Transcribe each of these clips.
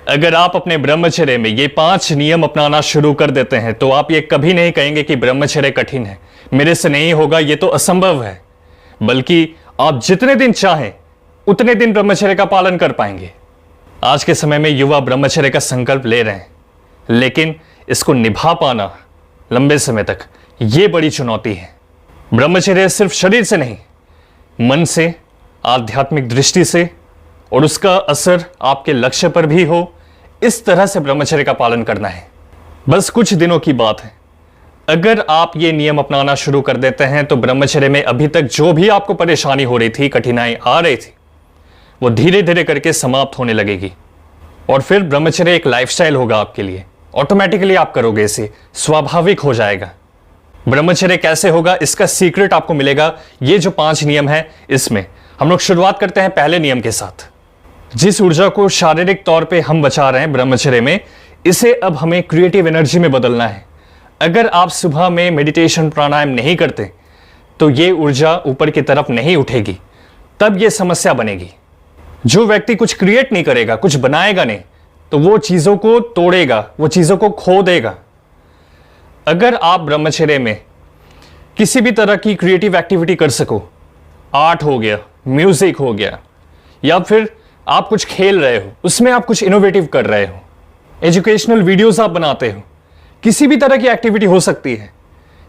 अगर आप अपने ब्रह्मचर्य में ये 5 नियम अपनाना शुरू कर देते हैं तो आप ये कभी नहीं कहेंगे कि ब्रह्मचर्य कठिन है, मेरे से नहीं होगा, ये तो असंभव है। बल्कि आप जितने दिन चाहें उतने दिन ब्रह्मचर्य का पालन कर पाएंगे। आज के समय में युवा ब्रह्मचर्य का संकल्प ले रहे हैं, लेकिन इसको निभा पाना लंबे समय तक ये बड़ी चुनौती है। ब्रह्मचर्य सिर्फ शरीर से नहीं, मन से, आध्यात्मिक दृष्टि से, और उसका असर आपके लक्ष्य पर भी हो, इस तरह से ब्रह्मचर्य का पालन करना है। बस कुछ दिनों की बात है। अगर आप ये नियम अपनाना शुरू कर देते हैं तो ब्रह्मचर्य में अभी तक जो भी आपको परेशानी हो रही थी, कठिनाई आ रही थी, वो धीरे धीरे करके समाप्त होने लगेगी। और फिर ब्रह्मचर्य एक लाइफस्टाइल होगा आपके लिए। ऑटोमेटिकली आप करोगे इसे, स्वाभाविक हो जाएगा। ब्रह्मचर्य कैसे होगा इसका सीक्रेट आपको मिलेगा। ये जो 5 नियम है, इसमें हम लोग शुरुआत करते हैं पहले नियम के साथ। जिस ऊर्जा को शारीरिक तौर पे हम बचा रहे हैं ब्रह्मचर्य में, इसे अब हमें क्रिएटिव एनर्जी में बदलना है। अगर आप सुबह में मेडिटेशन प्राणायाम नहीं करते तो ये ऊर्जा ऊपर की तरफ नहीं उठेगी, तब ये समस्या बनेगी। जो व्यक्ति कुछ क्रिएट नहीं करेगा, कुछ बनाएगा नहीं, तो वो चीजों को तोड़ेगा, वो चीजों को खो देगा। अगर आप ब्रह्मचर्य में किसी भी तरह की क्रिएटिव एक्टिविटी कर सको, आर्ट हो गया, म्यूजिक हो गया, या फिर आप कुछ खेल रहे हो, उसमें आप कुछ इनोवेटिव कर रहे हो, एजुकेशनल वीडियोस आप बनाते हो, किसी भी तरह की एक्टिविटी हो सकती है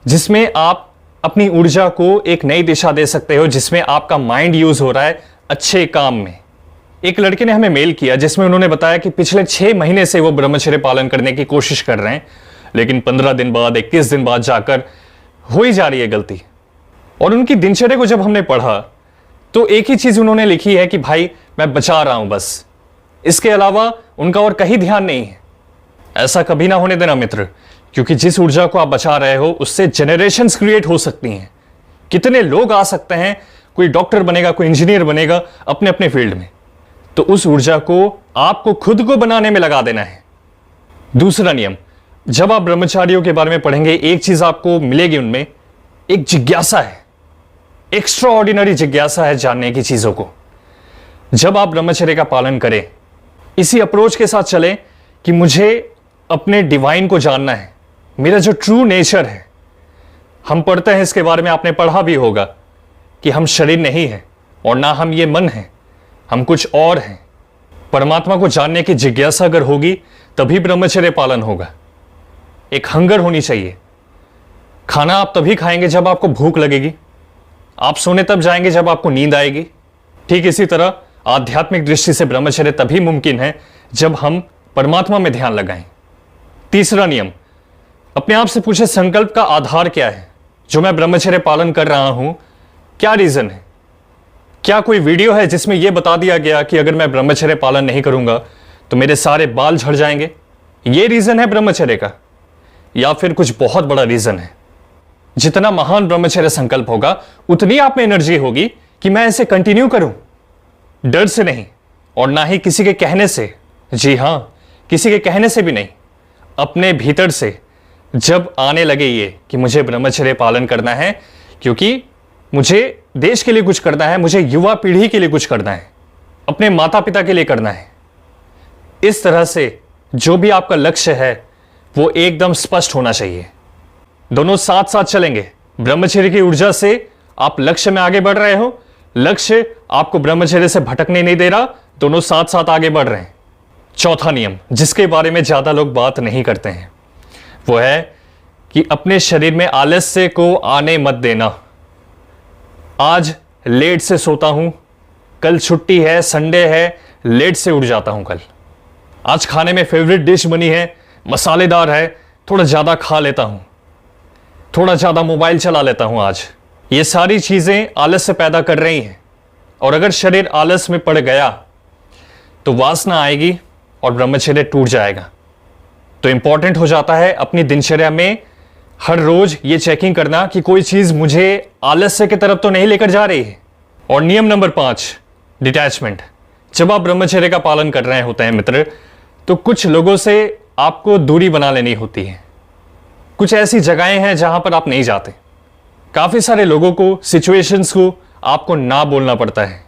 जिसमें आप अपनी ऊर्जा को एक नई दिशा दे सकते हो, जिसमें आपका माइंड यूज हो रहा है अच्छे काम में। एक लड़के ने हमें मेल किया जिसमें उन्होंने बताया कि पिछले 6 महीने से वो ब्रह्मचर्य पालन करने की कोशिश कर रहे हैं, लेकिन 15 दिन बाद, 21 दिन बाद जाकर हो ही जा रही है गलती। और उनकी दिनचर्या को जब हमने पढ़ा तो एक ही चीज उन्होंने लिखी है कि भाई मैं बचा रहा हूं बस, इसके अलावा उनका और कहीं ध्यान नहीं है। ऐसा कभी ना होने देना मित्र, क्योंकि जिस ऊर्जा को आप बचा रहे हो उससे जनरेशंस क्रिएट हो सकती हैं। कितने लोग आ सकते हैं, कोई डॉक्टर बनेगा, कोई इंजीनियर बनेगा अपने अपने फील्ड में। तो उस ऊर्जा को आपको खुद को बनाने में लगा देना है। दूसरा नियम, जब आप ब्रह्मचारियों के बारे में पढ़ेंगे, एक चीज आपको मिलेगी, उनमें एक जिज्ञासा है, एक्स्ट्रा ऑर्डिनरी जिज्ञासा है जानने की चीजों को। जब आप ब्रह्मचर्य का पालन करें, इसी अप्रोच के साथ चलें कि मुझे अपने डिवाइन को जानना है, मेरा जो ट्रू नेचर है। हम पढ़ते हैं इसके बारे में, आपने पढ़ा भी होगा कि हम शरीर नहीं है और ना हम ये मन है, हम कुछ और हैं। परमात्मा को जानने की जिज्ञासा अगर होगी तभी ब्रह्मचर्य पालन होगा। एक हंगर होनी चाहिए। खाना आप तभी खाएंगे जब आपको भूख लगेगी, आप सोने तब जाएंगे जब आपको नींद आएगी। ठीक इसी तरह आध्यात्मिक दृष्टि से ब्रह्मचर्य तभी मुमकिन है जब हम परमात्मा में ध्यान लगाएं। तीसरा नियम, अपने आप से पूछे संकल्प का आधार क्या है। जो मैं ब्रह्मचर्य पालन कर रहा हूं, क्या रीजन है? क्या कोई वीडियो है जिसमें यह बता दिया गया कि अगर मैं ब्रह्मचर्य पालन नहीं करूंगा तो मेरे सारे बाल झड़ जाएंगे? यह रीजन है ब्रह्मचर्य का, या फिर कुछ बहुत बड़ा रीजन है? जितना महान ब्रह्मचर्य संकल्प होगा उतनी आप में एनर्जी होगी कि मैं इसे कंटिन्यू करूं, डर से नहीं और ना ही किसी के कहने से। जी हां, किसी के कहने से भी नहीं, अपने भीतर से जब आने लगे ये कि मुझे ब्रह्मचर्य पालन करना है, क्योंकि मुझे देश के लिए कुछ करना है, मुझे युवा पीढ़ी के लिए कुछ करना है, अपने माता पिता के लिए करना है। इस तरह से जो भी आपका लक्ष्य है वो एकदम स्पष्ट होना चाहिए। दोनों साथ साथ चलेंगे। ब्रह्मचर्य की ऊर्जा से आप लक्ष्य में आगे बढ़ रहे हो, लक्ष्य आपको ब्रह्मचर्य से भटकने नहीं दे रहा, दोनों साथ साथ आगे बढ़ रहे हैं। चौथा नियम, जिसके बारे में ज्यादा लोग बात नहीं करते हैं, वो है कि अपने शरीर में आलस्य को आने मत देना। आज लेट से सोता हूं, कल छुट्टी है, संडे है, लेट से उठ जाता हूं। कल आज खाने में फेवरेट डिश बनी है, मसालेदार है, थोड़ा ज्यादा खा लेता हूं, थोड़ा ज्यादा मोबाइल चला लेता हूं। आज ये सारी चीजें आलस्य पैदा कर रही हैं, और अगर शरीर आलस में पड़ गया तो वासना आएगी और ब्रह्मचर्य टूट जाएगा। तो इंपॉर्टेंट हो जाता है अपनी दिनचर्या में हर रोज ये चेकिंग करना कि कोई चीज मुझे आलस्य की तरफ तो नहीं लेकर जा रही है। और नियम नंबर 5, डिटैचमेंट। जब आप ब्रह्मचर्य का पालन कर रहे होते हैं मित्र, तो कुछ लोगों से आपको दूरी बना लेनी होती है। कुछ ऐसी जगहें हैं जहां पर आप नहीं जाते। काफी सारे लोगों को, सिचुएशंस को आपको ना बोलना पड़ता है।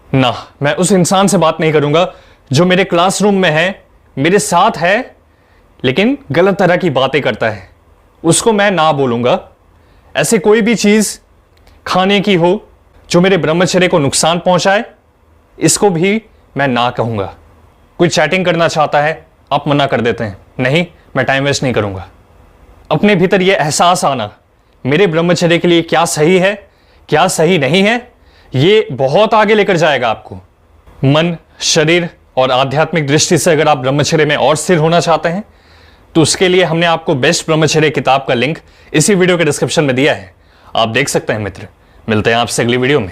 ना, मैं उस इंसान से बात नहीं करूंगा जो मेरे क्लासरूम में है, मेरे साथ है लेकिन गलत तरह की बातें करता है, उसको मैं ना बोलूंगा। ऐसे कोई भी चीज खाने की हो जो मेरे ब्रह्मचर्य को नुकसान पहुंचाए, इसको भी मैं ना कहूंगा। कोई चैटिंग करना चाहता है, आप मना कर देते हैं, नहीं मैं टाइम वेस्ट नहीं करूंगा। अपने भीतर यह एहसास आना मेरे ब्रह्मचर्य के लिए क्या सही है क्या सही नहीं है, ये बहुत आगे लेकर जाएगा आपको। मन, शरीर और आध्यात्मिक दृष्टि से अगर आप ब्रह्मचर्य में और स्थिर होना चाहते हैं तो उसके लिए हमने आपको बेस्ट ब्रह्मचर्य किताब का लिंक इसी वीडियो के डिस्क्रिप्शन में दिया है, आप देख सकते हैं मित्र। मिलते हैं आपसे अगली वीडियो में।